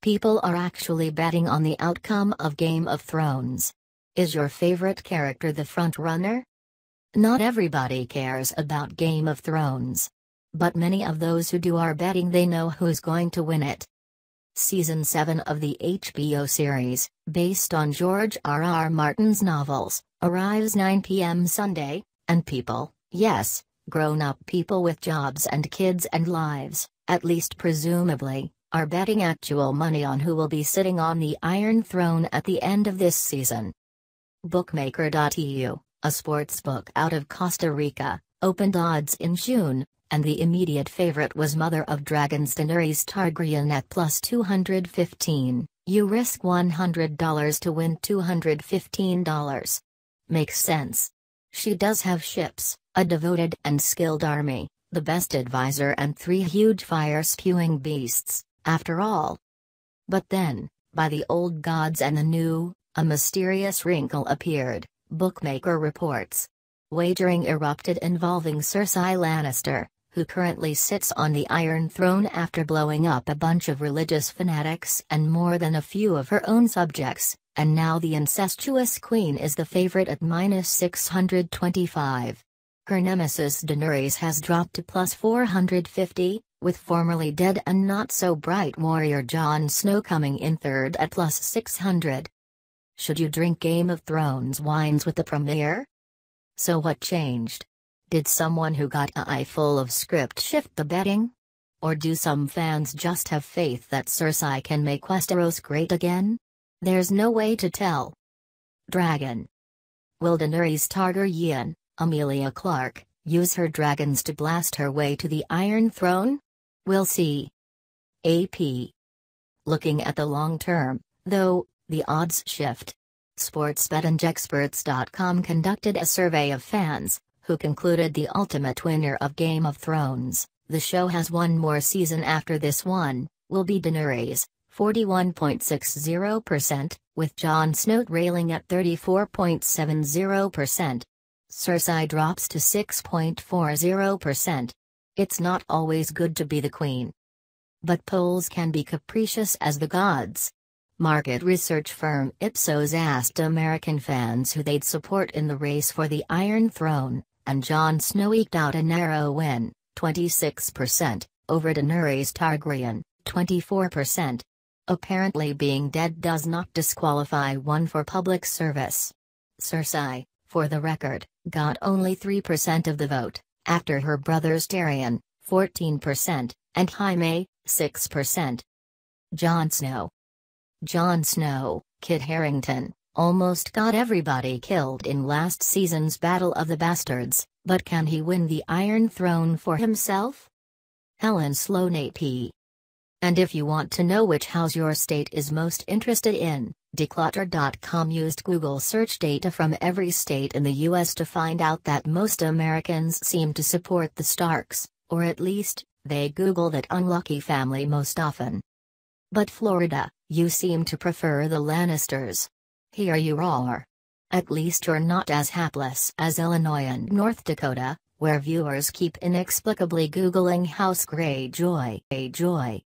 People are actually betting on the outcome of Game of Thrones. Is your favorite character the front-runner? Not everybody cares about Game of Thrones. But many of those who do are betting they know who's going to win it. Season 7 of the HBO series, based on George R.R. Martin's novels, arrives 9 p.m. Sunday, and people, yes, grown-up people with jobs and kids and lives, at least presumably, are betting actual money on who will be sitting on the Iron Throne at the end of this season. Bookmaker.eu, a sportsbook out of Costa Rica, opened odds in June, and the immediate favorite was Mother of Dragons Daenerys Targaryen at plus 215. You risk $100 to win $215. Makes sense. She does have ships, a devoted and skilled army, the best advisor and 3 huge fire-spewing beasts, after all. But then, by the old gods and the new, a mysterious wrinkle appeared, Bookmaker reports. Wagering erupted involving Cersei Lannister, who currently sits on the Iron Throne after blowing up a bunch of religious fanatics and more than a few of her own subjects, and now the incestuous queen is the favorite at minus 625. Her nemesis Daenerys has dropped to plus 450, with formerly dead and not-so-bright warrior Jon Snow coming in third at plus 600. Should you drink Game of Thrones wines with the premiere? So what changed? Did someone who got an eye full of script shift the betting? Or do some fans just have faith that Cersei can make Westeros great again? There's no way to tell. Dragon. Will Daenerys Targaryen, Emilia Clarke, use her dragons to blast her way to the Iron Throne? We'll see. AP. Looking at the long term, though, the odds shift. SportsBettingExperts.com conducted a survey of fans, who concluded the ultimate winner of Game of Thrones, the show has one more season after this one, will be Daenerys, 41.60%, with Jon Snow railing at 34.70%. Cersei drops to 6.40%. It's not always good to be the queen. But polls can be capricious as the gods. Market research firm Ipsos asked American fans who they'd support in the race for the Iron Throne, and Jon Snow eked out a narrow win, 26%, over Daenerys Targaryen, 24%. Apparently being dead does not disqualify one for public service. Cersei, for the record, got only 3% of the vote, after her brothers Tyrion, 14%, and Jaime, 6%. Jon Snow. Jon Snow, Kit Harington, almost got everybody killed in last season's Battle of the Bastards, but can he win the Iron Throne for himself? Helen Sloan AP. And if you want to know which house your state is most interested in, Declutter.com used Google search data from every state in the US to find out that most Americans seem to support the Starks, or at least, they Google that unlucky family most often. But Florida, you seem to prefer the Lannisters. Here you are. At least you're not as hapless as Illinois and North Dakota, where viewers keep inexplicably Googling House Greyjoy.